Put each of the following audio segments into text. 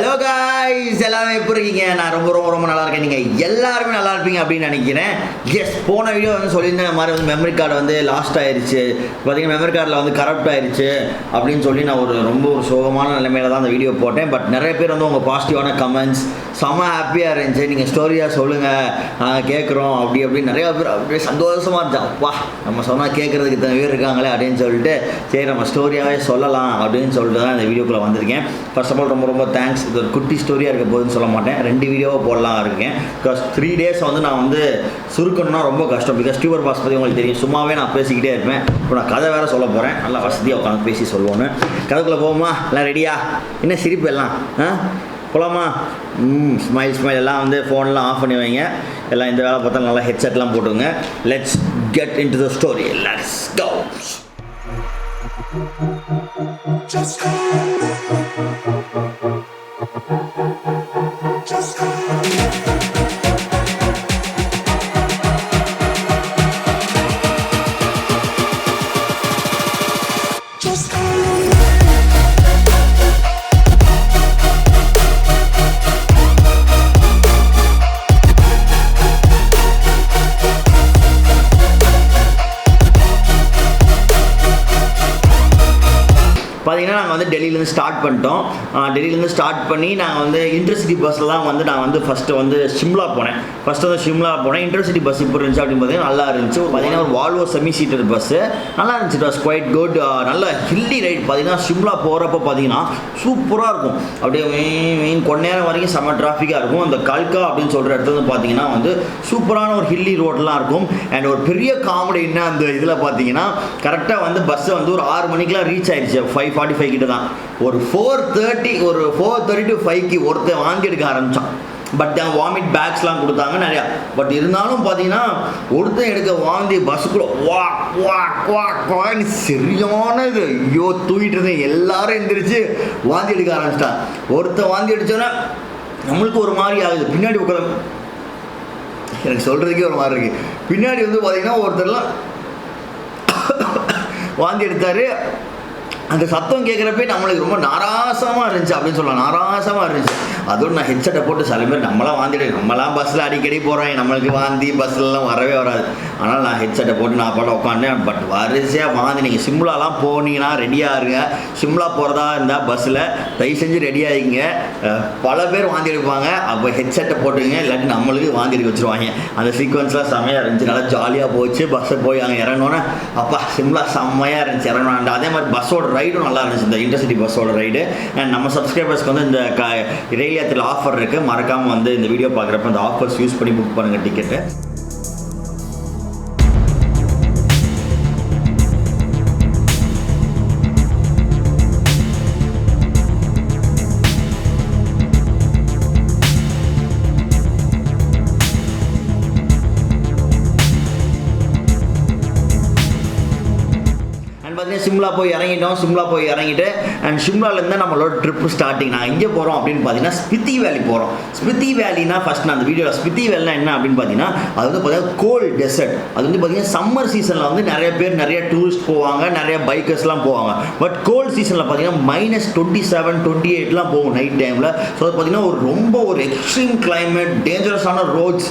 Hello guys, எல்லாரும் எப்படி இருக்கீங்க? நான் ரொம்ப நல்லா இருக்கேன். நீங்கள் எல்லாருமே நல்லா இருப்பீங்க அப்படின்னு நினைக்கிறேன். எஸ், போன வீடியோ வந்து சொல்லியிருந்தேன், இந்த மாதிரி வந்து மெமரி கார்டு வந்து லாஸ்ட் ஆயிடுச்சு, பார்த்தீங்கன்னா மெமரி கார்டில் வந்து கரப்ட் ஆயிடுச்சு அப்படின்னு சொல்லி நான் ஒரு சோகமான நிலைமையில தான் அந்த வீடியோ போட்டேன். பட் நிறைய பேர் வந்து உங்கள் பாசிட்டிவான கமெண்ட்ஸ் செம ஹாப்பியாக இருந்துச்சு. நீங்கள் ஸ்டோரியாக சொல்லுங்கள், நாங்கள் கேட்குறோம் அப்படி நிறையா பேர் அப்படியே சந்தோஷமாக இருந்துச்சு. அப்பா, நம்ம சொன்னால் கேட்குறதுக்கு இத்தனை பேர் இருக்காங்களே அப்படின்னு சொல்லிட்டு சரி நம்ம ஸ்டோரியாகவே சொல்லலாம் அப்படின்னு சொல்லிட்டு தான் இந்த வீடியோக்குள்ளே வந்திருக்கேன். ஃபர்ஸ்ட் ஆஃப் ஆல் ரொம்ப தேங்க்ஸ். இது ஒரு குட்டி ஸ்டோரியாக இருக்க போதுன்னு சொல்ல மாட்டேன், 2 வீடியோவை போடலாம் இருக்கேன். பிகாஸ் 3 டேஸ் வந்து நான் வந்து சுருக்கணும்னா ரொம்ப கஷ்டம். பிகாஸ் டியூபர் பாஸ் பற்றி உங்களுக்கு தெரியும், சும்மாவே நான் பேசிக்கிட்டே இருப்பேன். இப்போ நான் கதை வேறு சொல்ல போகிறேன், நல்லா வசதியாக உட்காந்து பேசி சொல்லுவோன்னு. கதைக்குள்ளே போவோமா? எல்லாம் ரெடியா? என்ன சிரிப்பு எல்லாம்? போகலாமா? ஸ்மைல் எல்லாம் வந்து ஃபோன்லாம் ஆஃப் பண்ணி வைங்க. எல்லாம் இந்த வேலை பார்த்தா நல்லா ஹெட்செட்லாம் போட்டுங்க. Let's get into the story. Let's go. Just go. Just go. பார்த்தீங்கன்னா நாங்கள் வந்து டெல்லியிலேருந்து ஸ்டார்ட் பண்ணிட்டோம். டெல்லியிலேருந்து ஸ்டார்ட் பண்ணி நாங்கள் வந்து இன்டர்சிட்டி பஸ்ஸில் தான் வந்து நான் வந்து ஃபஸ்ட்டு வந்து ஷிம்லா போனேன். இன்டர்சிட்டி பஸ் இப்போ இருந்துச்சு அப்படின்னு பார்த்தீங்கன்னா நல்லா இருந்துச்சு. பார்த்தீங்கன்னா ஒரு வால்வோ செமி சீட்டர் பஸ்ஸு நல்லா இருந்துச்சு. It was quite good. நல்ல ஹில்லி ரைட். பார்த்தீங்கன்னா ஷிம்லா போகிறப்ப பார்த்தீங்கன்னா சூப்பராக இருக்கும். அப்படியே கொஞ்ச நேரம் வரைக்கும் செம்ம டிராஃபிக்காக இருக்கும். அந்த கல்கா அப்படின்னு சொல்கிற இடத்துல வந்து பார்த்தீங்கன்னா வந்து சூப்பரான ஒரு ஹில்லி ரோடெலாம் இருக்கும். அண்ட் ஒரு பெரிய காமெடி என்ன, அந்த இதில் பார்த்தீங்கன்னா கரெக்டாக வந்து பஸ்ஸை வந்து ஒரு 6 மணிக்கெலாம் ரீச் ஆயிடுச்சு. 5:45 கிட்ட தான். ஒரு 4:30 to 5க்கு ஒருத்தர் வாங்கி எடுக்க ஆரம்பித்தான். பட் வாமிட் பேக்ஸ்லாம் கொடுத்தாங்க நிறையா. பட் இருந்தாலும் பார்த்தீங்கன்னா ஒருத்தன் எடுக்க வாந்தி பஸ்ஸுக்குள்ள வான்னு சரியான இது. ஐயோ, தூக்கிட்டு இருந்தேன். எல்லாரும் எந்திரிச்சு வாந்தி எடுக்க ஆரம்பிச்சிட்டான். ஒருத்தன் வாந்தி அடித்தோன்னா நம்மளுக்கு ஒரு மாதிரி ஆகுது. பின்னாடி உட்காந்து எனக்கு சொல்கிறதுக்கே ஒரு மாதிரி இருக்குது. பின்னாடி வந்து பார்த்தீங்கன்னா ஒருத்தர்லாம் வாந்தி எடுத்தார். அந்த சத்தம் கேட்குறப்பே நம்மளுக்கு ரொம்ப நாராசமாக இருந்துச்சு அப்படின்னு சொல்லலாம். நாராசமாக இருந்துச்சு. அதோடு நான் ஹெட்செட்டை போட்டு சில பேர் நம்மளாம் வாந்திடு, நம்மளாம் பஸ்ஸில் அடிக்கடி போகிறோம், நம்மளுக்கு வாந்தி பஸ்லலாம் வரவே வராது. ஆனால் நான் ஹெட்செட்டை போட்டு நான் பாட்டு உட்காந்தேன். பட் வரிசையாக வாந்தி. நீங்கள் சிம்லாலாம் போனீங்கன்னா ரெடியாக இருங்க. சிம்லா போகிறதா இருந்தால் பஸ்ஸில் தயவு செஞ்சு ரெடியாகிங்க. பல பேர் வாந்தி எடுப்பாங்க. அப்போ ஹெட்செட்டை போட்டுங்க, இல்லாட்டி நம்மளுக்கு வாந்தி எடுக்க வச்சுருவாங்க. அந்த சீக்வன்ஸ்லாம் செம்மையாக இருந்துச்சு. நல்லா ஜாலியாக போச்சு. பஸ்ஸை போய் அங்கே இறங்கினோன்னே அப்பா சிம்லா செம்மையாக இருந்துச்சு இறங்கணும். அதே மாதிரி பஸ்ஸோட ரைடும் நல்லா இருந்துச்சு, இந்த இன்டர்சிட்டி பஸ்ஸோட ரைடு. அண்ட் நம்ம சப்ஸ்கிரைபர்ஸ்க்கு வந்து இந்த ரயிலியத்தில் ஆஃபர் இருக்குது. மறக்காமல் வந்து இந்த வீடியோ பார்க்குறப்ப இந்த ஆஃபர்ஸ் யூஸ் பண்ணி புக் பண்ணுங்கள் டிக்கெட்டு. சிம்லா போய் இறங்கிட்டு அண்ட் ஷிம்லாலேருந்து நம்மளோட ட்ரிப்பு ஸ்டார்டிங். நான் எங்கே போகிறோம் அப்படின்னு பார்த்தீங்கன்னா ஸ்பித்தி வேலி போகிறோம். ஸ்பித்தி வேலினா ஃபஸ்ட் நான் அந்த வீடியோவில் ஸ்பித்தி வேலினா என்ன அப்படின்னு பார்த்தீங்கன்னா அது வந்து பார்த்தீங்கன்னா கோல்டு டெசர்ட். அது வந்து பார்த்தீங்கன்னா சம்மர் சீசனில் வந்து நிறைய டூரிஸ்ட் போவாங்க, நிறைய பைக்கர்ஸ்லாம் போவாங்க. பட் கோல்டு சீசனில் பார்த்தீங்கன்னா -27, 28லாம் போகும் நைட் டைமில். ஸோ அது பார்த்தீங்கன்னா ஒரு எக்ஸ்ட்ரீம் கிளைமேட், டேஞ்சரஸான ரோட்ஸ்,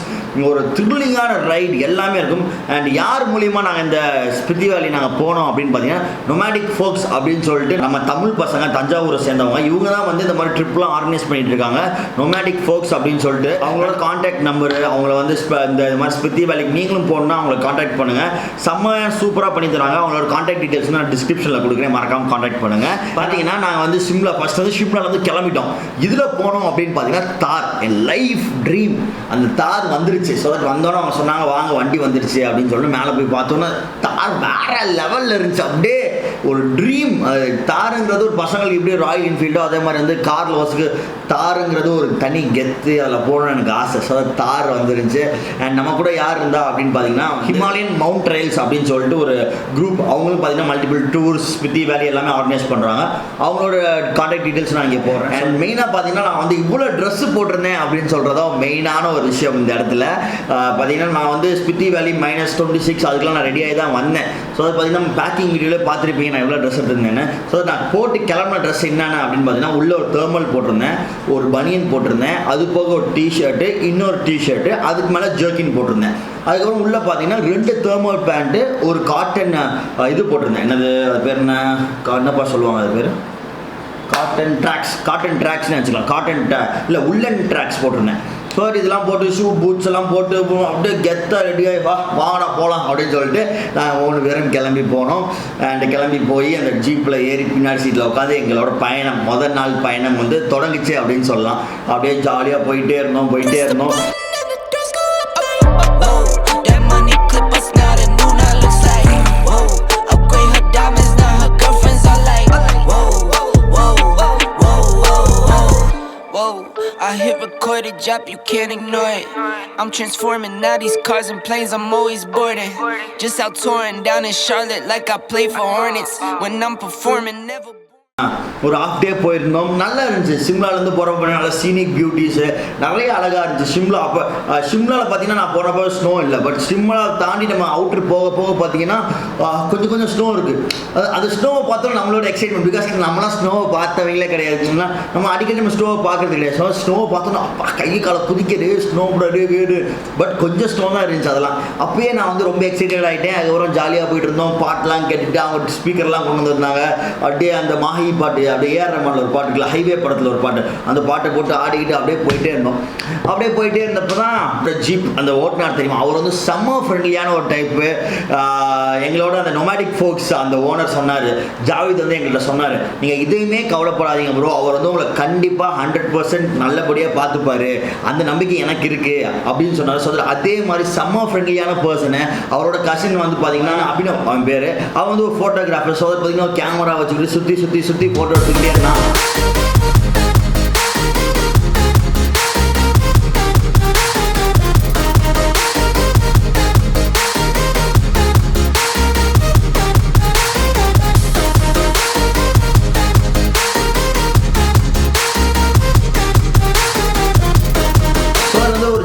ஒரு த்ரில்லிங்கான ரைடு எல்லாமே இருக்கும். அண்ட் யார் மூலியமாக நாங்கள் இந்த ஸ்பித்தி வேலி நாங்கள் போனோம் அப்படின்னு பார்த்தீங்கன்னா நொமேடிக் ஃபோக்ஸ் அப்படின்னு சொல்லிட்டு நம்ம தமிழ் பசங்க, தஞ்சாவூரை சேர்ந்தவங்க, இவங்க தான் வந்து இந்த மாதிரி ட்ரிப்லாம் ஆர்கனைஸ் பண்ணிட்டு இருக்காங்க. நொமேடிக் ஃபோக்ஸ் அப்படின்னு சொல்லிட்டு அவங்களோட கான்டாக்ட் நம்பரு, அவங்கள வந்து இந்த மாதிரி ஸ்பித்தி வேலைக்கு நீங்களும் போகணுன்னா அவங்களை கான்டாக்ட் பண்ணுங்கள். செம்மையாக சூப்பராக பண்ணி தராங்க. அவங்களோட கான்டாக்ட் டீட்டெயில்ஸ் நான் டிஸ்கிரிப்ஷனில் கொடுக்குறேன், மறக்காமல் கான்டாக்ட் பண்ணுங்கள். பார்த்தீங்கன்னா நாங்கள் வந்து ஃபர்ஸ்ட் வந்து ஷிம்லாவில் வந்து கிளம்பிட்டோம். இதில் போனோம் அப்படின்னு பார்த்தீங்கன்னா தார், என் லைஃப் ட்ரீம். அந்த தார் வந்துருச்சு. ஸோ தட் வந்தோன்னே அவங்க சொன்னாங்க வாங்க வண்டி வந்துருச்சு அப்படின்னு சொல்லிட்டு மேலே போய் பார்த்தோன்னா தார் வேற லெவலில் இருந்துச்சு. அப்படியே ஒரு ட்ரீம். தாருங்கிறது ஒரு பசங்களுக்கு இப்படியே ராயல் என்ஃபீல்டோ அதே மாதிரி வந்து கார் லவர்ஸுக்கு தாருங்கிறது ஒரு தனி கெத்து. அதில் போகணும்னு எனக்கு ஆசை. ஸோ தார் வந்துருந்துச்சு. அண்ட் நம்ம கூட யார் இருந்தா அப்படின்னு பார்த்தீங்கன்னா ஹிமாலயன் மவுண்ட் ட்ரைல்ஸ் அப்படின்னு சொல்லிட்டு ஒரு குரூப். அவங்களும் பார்த்தீங்கன்னா மல்டிபிள் டூர்ஸ் ஸ்பித்தி வேலி எல்லாமே ஆர்கனைஸ் பண்ணுறாங்க. அவங்களோட கான்டாக்ட் டீட்டெயில்ஸ் நான் இங்கே போடுறேன். அண்ட் மெயினாக பார்த்தீங்கன்னா நான் வந்து இவ்வளோ ட்ரெஸ்ஸு போட்டிருந்தேன் அப்படின்னு சொல்கிறதா மெயினான ஒரு விஷயம் இந்த இடத்துல. பார்த்தீங்கன்னா நான் வந்து ஸ்பித்தி வேலி -26 அதுக்கெல்லாம் நான் ரெடியாகி தான் வந்தேன். ஸோ அது பார்த்தீங்கன்னா பேக்கிங் வீடியோவில் பார்த்துருப்பீங்க. பார்த்துருப்பீங்க நான் எவ்வளோ ட்ரெஸ் எடுத்திருந்தேன்னு. ஸோ நான் போட்டு கிளம்புன ட்ரெஸ் என்னென்ன அப்படின்னு பார்த்தீங்கன்னா உள்ள ஒரு தேர்மல் போட்டிருந்தேன், ஒரு பனியன் போட்டிருந்தேன், அது போக ஒரு டிஷர்ட்டு, இன்னொரு டிஷர்ட்டு, அதுக்கு மேலே ஜர்க்கின் போட்டிருந்தேன். அதுக்கப்புறம் உள்ளே பார்த்தீங்கன்னா 2 தேர்மல் பேண்ட்டு, ஒரு காட்டன் இது போட்டிருந்தேன். என்னது அது பேர் என்னப்பா சொல்லுவாங்க அது பேர்? காட்டன் ட்ராக்ஸ்னு வச்சுக்கலாம். இல்லை உள்ளன் ட்ராக்ஸ் போட்டிருந்தேன். ஸோ இதெல்லாம் போட்டு ஷூ பூட்ஸ் எல்லாம் போட்டு அப்படியே கெத்தாக ரெடியாகி வாடா போகலாம் அப்படின்னு சொல்லிட்டு நாங்கள் 3 பேரும் கிளம்பி போனோம். அண்ட் கிளம்பி போய் அந்த ஜீப்பில் ஏறி பின்னாடி சீட்டில் உட்காந்து எங்களோட பயணம், முதல் நாள் பயணம் வந்து தொடங்குச்சு அப்படின்னு சொல்லலாம். அப்படியே ஜாலியாக போயிட்டே இருந்தோம். I hit record a drop, you can't ignore it. I'm transforming now these cars and planes, I'm always boarding. Just out touring down in Charlotte like I play for Hornets. When I'm performing, never ஒரு half day போயிருந்தோம். நல்லா இருந்துச்சு. சிம்லாலேருந்து போகிறப்ப நல்ல scenic பியூட்டிஸு நிறைய அழகாக இருந்துச்சு சிம்லா. அப்போ சிம்லாவில் பார்த்தீங்கன்னா நான் போகிறப்ப ஸ்னோ இல்லை, பட் சிம்லா தாண்டி நம்ம அவுட்ரு போக பார்த்தீங்கன்னா கொஞ்சம் ஸ்னோ இருக்குது. அது ஸ்னோவை பார்த்தோம் நம்மளோட எக்ஸைட்மெண்ட், பிகாஸ் நம்மளாம் ஸ்னோவை பார்த்தவங்களே கிடையாது. நம்ம அடிக்கடி நம்ம ஸ்னோவை பார்க்கறது கிடையாது. ஸ்னோவை பார்த்தோன்னா அப்பா கை காலை குதிக்கிறது, ஸ்னோ வீடு, பட் கொஞ்சம் ஸ்னோ தான் இருந்துச்சு. அதெல்லாம் அப்பயே நான் வந்து ரொம்ப எக்ஸைட்டட் ஆகிட்டேன். அதுக்கப்புறம் ஜாலியாக போயிட்டு இருந்தோம். பாட்டெலாம் கேட்டுட்டு அவங்க ஸ்பீக்கர்லாம் கொண்டு வந்திருந்தாங்க. அப்படியே அந்த மாஹி பாட்டு, அப்படியே ஏஆர் ரஹ்மான்ல ஒரு பாட்டு, ஹைவே படத்தில் ஒரு பாட்டு, அந்த பாட்டை போட்டு ஆடிக்கிட்டு அப்படியே போயிட்டே இருந்தோம். அப்படியே போயிட்டே இருந்தப்போ தான் இந்த ஜீப் அந்த ஓட்டுநர் தெரியுமா, அவர் வந்து செம்ம ஃப்ரெண்ட்லியான ஒரு டைப்பு. எங்களோட அந்த நொமேடிக் ஃபோக்ஸ் அந்த ஓனர் சொன்னார், ஜாவித் வந்து எங்கள்கிட்ட சொன்னார், நீங்கள் இதையுமே கவலைப்படாதீங்க ப்ரோ, அவர் வந்து உங்களை கண்டிப்பாக 100% நல்லபடியாக பார்த்துப்பாரு, அந்த நம்பிக்கை எனக்கு இருக்குது அப்படின்னு சொன்னார். ஸோ அதே மாதிரி செம்ம ஃப்ரெண்ட்லியான பர்சனு. அவரோட கசின் வந்து பார்த்தீங்கன்னா அபினவ் அவன் பேர், அவன் வந்து ஒரு ஃபோட்டோகிராஃபர். ஸோ பார்த்தீங்கன்னா கேமரா வச்சுக்கிட்டு சுற்றி போட்டோ எடுத்துக்கிட்டே இருந்தான்.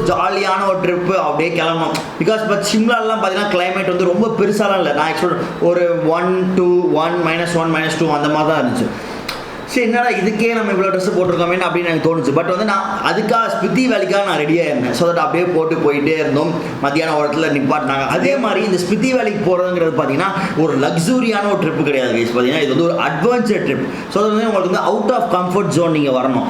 ஜாலியான ஒரு ட்ரிப்பு அப்படியே கிளம்பணும். பிகாஸ் பட் சிம்லாலாம் பார்த்தீங்கன்னா கிளைமேட் வந்து ரொம்ப பெருசாலாம் இல்லை. நான் ஆக்சுவலாக ஒரு 1, 2, 1, -1, -2 அந்த மாதிரி தான் இருந்துச்சு. சரி என்னடா இதுக்கே நம்ம இவ்வளோ ட்ரெஸ் போட்டிருக்கோமே அப்படின்னு எனக்கு தோணுச்சு. பட் வந்து நான் அதுக்காக ஸ்பித்தி வேலிக்காக நான் ரெடியாக இருந்தேன். ஸோ தட் அப்படியே போயிட்டே இருந்தோம். மத்தியானம் இடத்துல நிப்பாட்டினாங்க. அதே மாதிரி இந்த ஸ்பித்தி வேலிக்கு போகிறதுங்கிறது பார்த்தீங்கன்னா ஒரு லக்ஸூரியான ஒரு ட்ரிப்பு கிடையாது கைஸ். பார்த்தீங்கன்னா இது வந்து ஒரு அட்வென்ச்சர் ட்ரிப். ஸோ அது வந்து உங்களுக்கு வந்து அவுட் ஆஃப் கம்ஃபர்ட் ஜோன் நீங்கள் வரணும்.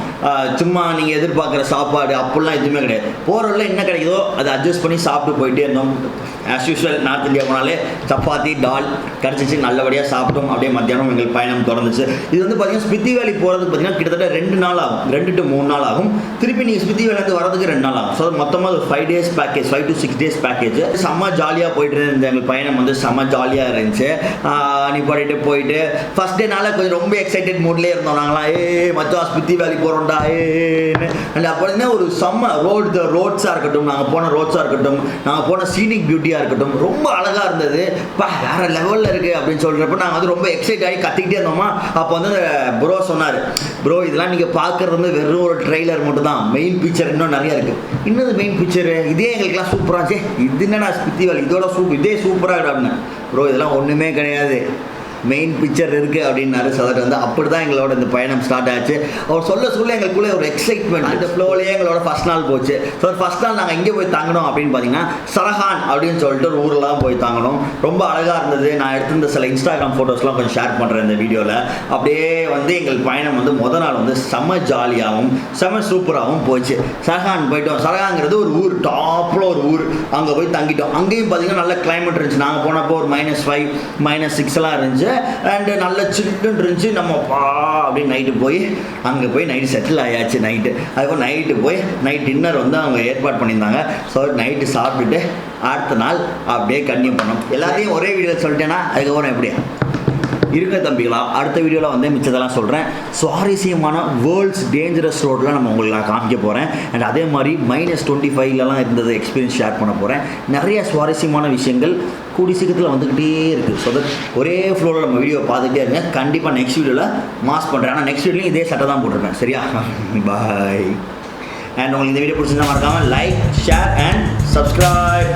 சும்மா நீங்கள் எதிர்பார்க்குற சாப்பாடு அப்படிலாம் எதுவுமே கிடையாது. போகிறவரில் என்ன கிடைக்குதோ அதை அட்ஜஸ்ட் பண்ணி சாப்பிட்டு போயிட்டே இருந்தோம். ஆஸ் யூஸ்வல் நார்த் இந்தியா போனாலே சப்பாத்தி டால் கிடச்சிச்சு, நல்லபடியாக சாப்பிட்டோம். அப்படியே மத்தியானம் எங்கள் பயணம் தொடர்ந்துச்சு. இது வந்து பார்த்தீங்கன்னா ஸ்பித்தி வேலி போகிறதுக்கு பார்த்தீங்கன்னா கிட்டத்தட்ட 2 நாள் ஆகும், 2 to 3 நாள் ஆகும். திருப்பி நீங்கள் ஸ்பித்தி வேலிலேருந்து வரதுக்கு 2 நாள் ஆகும். ஸோ மொத்தமாக ஒரு 5 days package, 5 to 6 days package. செம்ம ஜாலியாக போயிட்டு இருந்த எங்கள் பயணம் வந்து செம்ம ஜாலியாக இருந்துச்சு. நீ போயிட்டு ஃபஸ்ட் டேனால கொஞ்சம் ரொம்ப எக்ஸைட்டட் மூட்லேயே இருந்தோம் நாங்களாம். மச்சான் ஸ்பித்தி வேலி போகிறோம்டா ஏன்னு. அண்ட் அப்போ பார்த்தீங்கன்னா ஒரு செம்ம ரோட்ஸாக இருக்கட்டும், நாங்கள் போன ரோட்ஸாக இருக்கட்டும், நாங்கள் போன சீனிக் பியூட்டியாக இருக்கட்டும், ரொம்ப அழகாக இருந்தது. வேற லெவலில் இருக்குது அப்படின்னு சொல்கிறப்ப நாங்கள் வந்து ரொம்ப எக்ஸைட் ஆகி கத்திக்கிட்டே இருந்தோமா. அப்போ வந்து ப்ரோ சொன்னார், ப்ரோ இதெல்லாம் நீங்கள் பார்க்குறது வந்து வெறும் ஒரு ட்ரெய்லர் மட்டும் தான், மெயின் பிக்சர் இன்னும் நிறையா இருக்குது. இன்னது மெயின் பிக்சரு இதே எங்களுக்குலாம் சூப்பராக இது என்னன்னா ஸ்பித்தி வேலி இதோட இதே சூப்பராக அப்படின்னு. ப்ரோ இதெல்லாம் ஒன்றுமே கிடையாது, மெயின் பிக்சர் இருக்குது அப்படின்னாரு. சதர் வந்து அப்படி தான் எங்களோட இந்த பயணம் ஸ்டார்ட் ஆச்சு. அவர் சொல்ல எங்களுக்குள்ளே ஒரு எக்ஸைட்மெண்ட், அந்த ஃப்ளோலேயே எங்களோட ஃபஸ்ட் நாள் போச்சு. ஸோ ஃபஸ்ட் நாள் நாங்கள் எங்கே போய் தாங்கினோம் அப்படின்னு பார்த்தீங்கன்னா சரஹான் அப்படின்னு சொல்லிட்டு ஒரு ஊரில் போய் தாங்கினோம். ரொம்ப அழகாக இருந்தது. நான் எடுத்திருந்த சில இன்ஸ்டாகிராம் ஃபோட்டோஸ்லாம் கொஞ்சம் ஷேர் பண்ணுறேன் இந்த வீடியோவில். அப்படியே வந்து எங்கள் பயணம் வந்து முதல் நாள் வந்து செம்ம ஜாலியாகவும் செம்ம சூப்பராகவும் போச்சு. சரஹான் போயிட்டோம். சரஹாங்கிறது ஒரு ஊர், டாப்பில் ஒரு ஊர். அங்கே போய் தங்கிட்டோம். அங்கேயும் பார்த்தீங்கன்னா நல்ல கிளைமேட் இருந்துச்சு. நாங்கள் போனப்போ ஒரு -5, -6 இருந்துச்சு. அண்ட் நல்ல சில்லுன்னு இருந்துச்சு. நம்ம அப்படின்னு நைட்டு போய் அங்கே போய் நைட்டு செட்டில் ஆயாச்சு. அதுக்கப்புறம் நைட்டு போய் நைட் டின்னர் வந்து அவங்க ஏற்பாடு பண்ணியிருந்தாங்க. ஸோ நைட்டு சாப்பிட்டுட்டு அடுத்த நாள் அப்படியே கன்டினியூ பண்ணோம். எல்லாத்தையும் ஒரே வீடியோவில் சொல்லிட்டேன்னா அதுக்கப்புறம் எப்படியா இருக்க தம்பிகளா, அடுத்த வீடியோவில் வந்து மிச்சதெல்லாம் சொல்கிறேன். சுவாரஸ்யமான வேர்ல்ட்ஸ் டேஞ்சரஸ் ரோடில் நம்ம உங்களுக்கு நான் காமிக்க போகிறேன். அண்ட் அதே மாதிரி -25லலாம் இருந்தது எக்ஸ்பீரியன்ஸ் ஷேர் பண்ண போகிறேன். நிறைய சுவாரஸ்யமான விஷயங்கள் கூடி சீக்கிரத்தில் வந்துக்கிட்டே இருக்குது. ஸோ தட் ஒரே ஃப்ளோவில் நம்ம வீடியோ பார்த்துக்கிட்டே இருங்க. கண்டிப்பாக நெக்ஸ்ட் வீடியோவில் மாஸ் பண்ணுறேன். ஆனால் நெக்ஸ்ட் வீடியோலையும் இதே சட்டை தான் போட்டிருப்பேன். சரியா? பாய். அண்ட் உங்களுக்கு இந்த வீடியோ பிடிச்சிருந்தா மறக்காமல் லைக், ஷேர் அண்ட் சப்ஸ்கிரைப்.